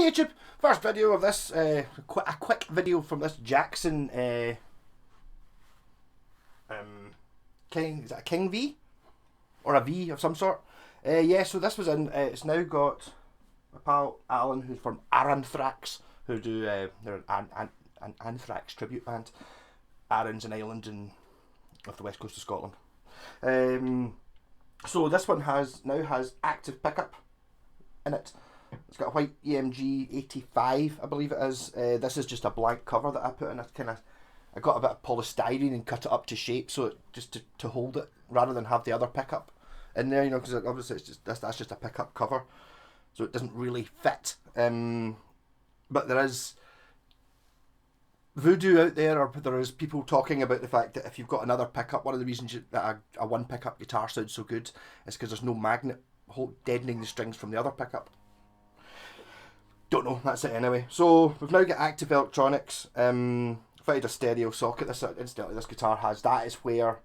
YouTube, first video of this, a quick video from this Jackson King, is that a King V? Or a V of some sort? Yeah, so this was in, it's now got my pal Alan, who's from Anthrax, who do, they're an Anthrax tribute band. Arran's an island off the west coast of Scotland. So this one now has active pickup in it. It's got a white EMG 85, I believe it is. This is just a blank cover that I put in. I got a bit of polystyrene and cut it up to shape, so it just to hold it rather than have the other pickup in there, you know, because obviously it's just that's just a pickup cover, so it doesn't really fit. But there is voodoo out there, or there is people talking about the fact that if you've got another pickup, one of the reasons that a one pickup guitar sounds so good is because there's no magnet deadening the strings from the other pickup. Don't know, that's it anyway. So we've now got active electronics, fitted a stereo socket. Incidentally, this guitar has, that is where,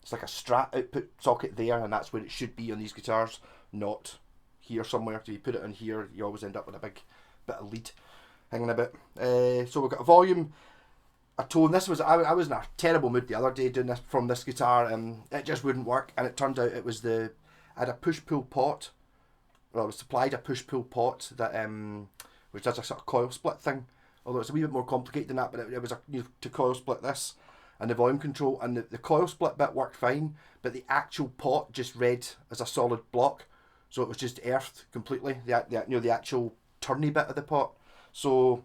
it's like a Strat output socket there, and that's where it should be on these guitars, not here somewhere. If you put it in here, you always end up with a big bit of lead hanging a bit. So we've got a volume, a tone. This was, I was in a terrible mood the other day doing this from this guitar, and it just wouldn't work, and it turned out it was I had a push-pull pot. Well, I was supplied a push-pull pot that which does a sort of coil split thing, although it's a wee bit more complicated than that, but it was to coil split this and the volume control, and the coil split bit worked fine, but the actual pot just read as a solid block, so it was just earthed completely, the actual turny bit of the pot. So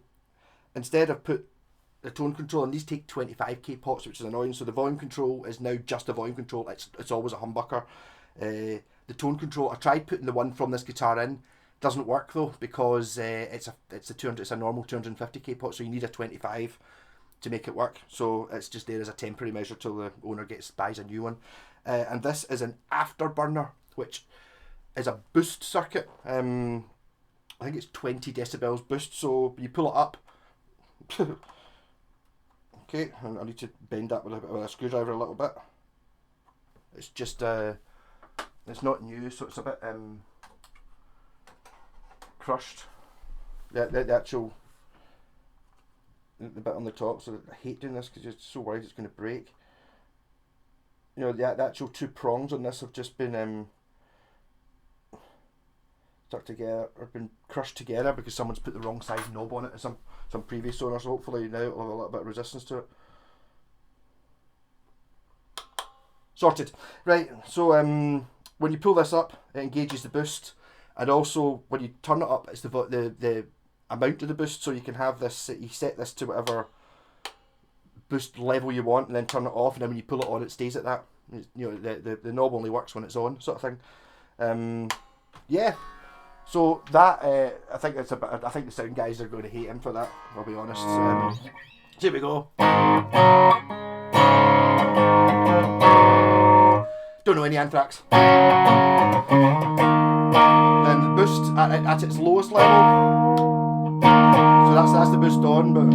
instead I've put the tone control, and these take 25k pots, which is annoying, so the volume control is now just a volume control. It's always a humbucker. The tone control, I tried putting the one from this guitar in, doesn't work though, because it's a normal 250k pot, so you need a 25 to make it work. So it's just there as a temporary measure till the owner buys a new one. And this is an afterburner, which is a boost circuit. I think it's 20 decibels boost, so you pull it up. Okay, I need to bend that with a screwdriver a little bit. It's just it's not new, so it's a bit crushed. The actual the bit on the top. So I hate doing this because you're so worried it's going to break. You know, the actual two prongs on this have just been stuck together, or been crushed together because someone's put the wrong size knob on it. Some previous owners. So hopefully now it'll have a little bit of resistance to it. Sorted. Right. So when you pull this up, it engages the boost, and also when you turn it up, it's the amount of the boost. So you can have this. You set this to whatever boost level you want, and then turn it off, and then when you pull it on, it stays at that. You know, the knob only works when it's on, sort of thing. Yeah. So that I think that's about. I think the sound guys are going to hate him for that. I'll be honest. So here we go. Don't know any Anthrax. Then the boost at its lowest level. So that's the boost on, but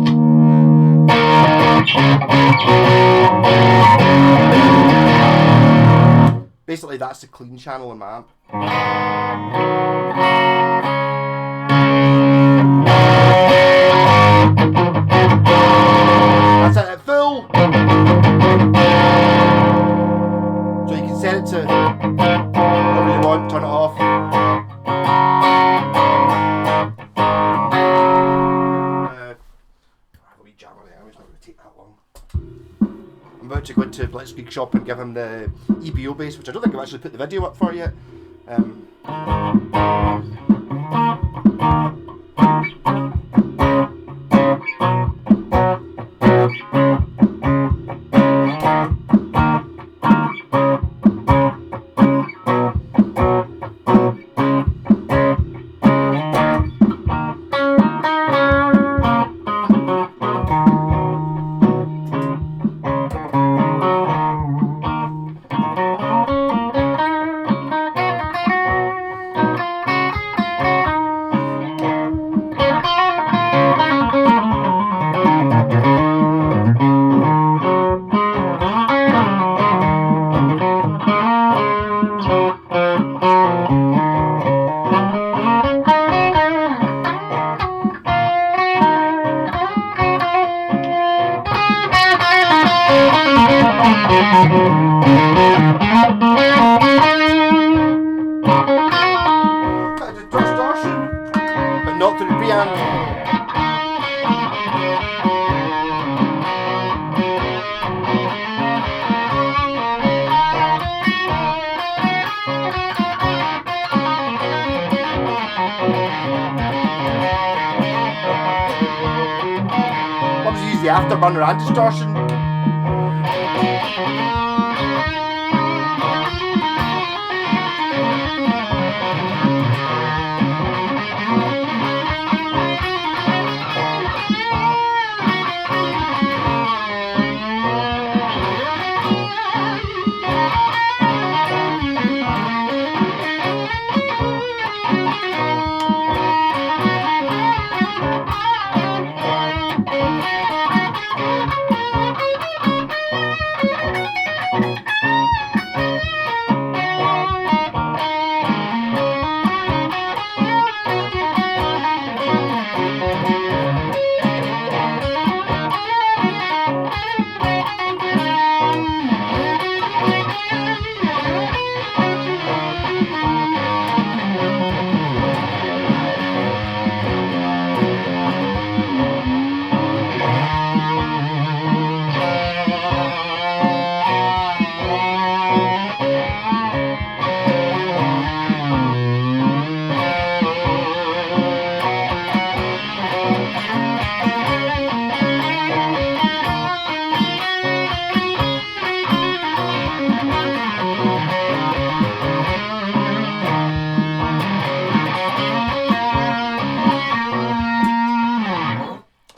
basically that's the clean channel in my amp. That's it at full. So you can set it to whatever you want, turn it off. A wee jam on it, it's not going to take that long. I'm about to go into Blitzkrieg shop and give him the EBO bass, which I don't think I've actually put the video up for yet. Obviously use the afterburner and distortion.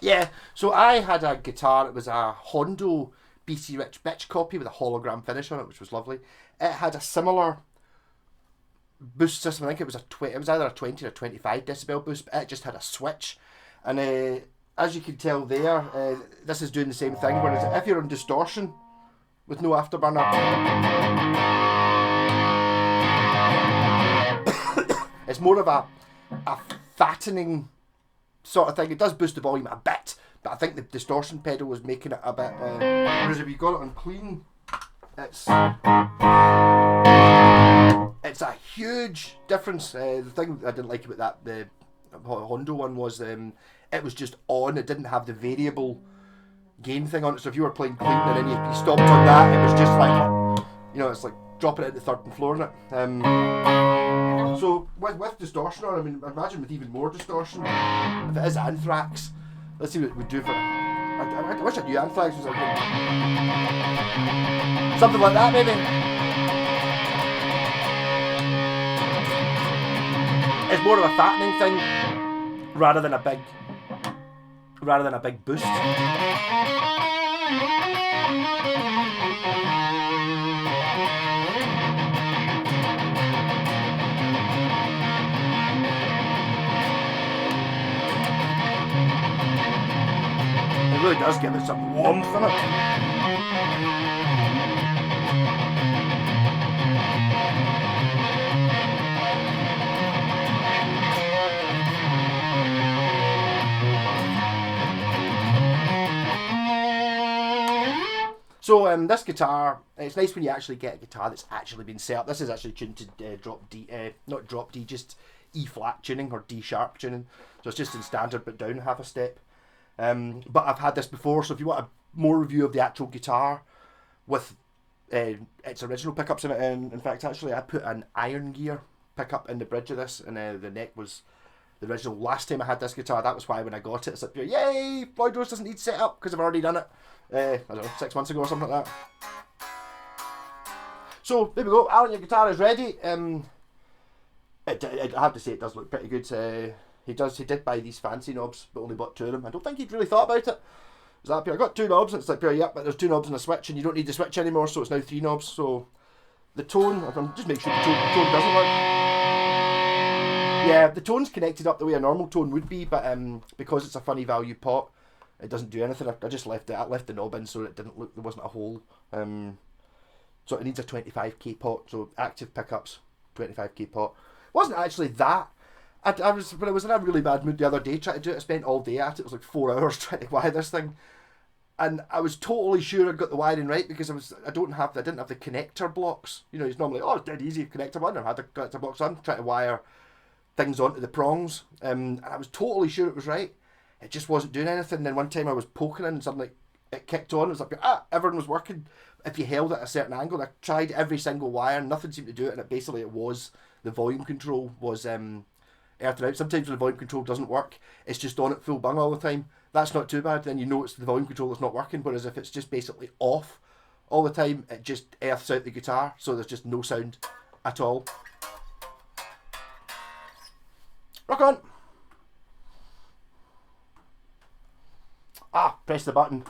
Yeah, so I had a guitar. It was a Hondo BC Rich Bitch copy with a hologram finish on it, which was lovely. It had a similar boost system. I think it was it was either a 20 or 25 decibel boost, but it just had a switch. And as you can tell there, this is doing the same thing. Whereas if you're on distortion with no afterburner, it's more of a fattening sort of thing. It does boost the volume a bit, but I think the distortion pedal was making it a bit. Whereas if you got it on clean, it's a huge difference. The thing I didn't like about that the Hondo one was it was just on. It didn't have the variable gain thing on it. So if you were playing clean and then you stopped on that, it was just like, you know, it's like dropping it into third and floor in it. So with distortion on, I mean, imagine with even more distortion. If it is Anthrax, let's see what it would do for. I wish I knew Anthrax was like something like that, maybe. It's more of a fattening thing rather than a big boost. It really does give it some warmth in it. So this guitar, it's nice when you actually get a guitar that's actually been set up. This is actually tuned to not drop D, just E flat tuning or D sharp tuning. So it's just in standard but down half a step. But I've had this before, so if you want a more review of the actual guitar with its original pickups in it, in fact actually I put an iron gear pickup in the bridge of this, and the neck was the original. Last time I had this guitar, that was why when I got it, it's like, yay, Floyd Rose doesn't need setup because I've already done it. I don't know, 6 months ago or something like that. So there we go, Alan, your guitar is ready. I have to say it does look pretty good. He did buy these fancy knobs, but only bought 2 of them. I don't think he'd really thought about it. Is that I got 2 knobs, and it's like, yep, but there's 2 knobs and a switch, and you don't need the switch anymore, so it's now 3 knobs. So the tone, I'm just make sure the tone doesn't work. Yeah, the tone's connected up the way a normal tone would be, but because it's a funny value pot, it doesn't do anything. I just left the knob in so it didn't look, there wasn't a hole. So it needs a 25k pot, so active pickups, 25k pot. It wasn't actually that. When I was in a really bad mood the other day trying to do it, I spent all day at it. It was like 4 hours trying to wire this thing, and I was totally sure I'd got the wiring right because I didn't have the connector blocks. You know, it's normally, it's dead easy connector one. I had the connector blocks on, trying to wire things onto the prongs, and I was totally sure it was right. It just wasn't doing anything. And then one time I was poking it and suddenly it kicked on. It was like, everything was working. If you held it at a certain angle, I tried every single wire, nothing seemed to do it, and it was the volume control was earthed out. Sometimes when the volume control doesn't work, it's just on at full bung all the time. That's not too bad. Then you know it's the volume control that's not working. Whereas if it's just basically off all the time, it just earths out the guitar, so there's just no sound at all. Rock on! Press the button.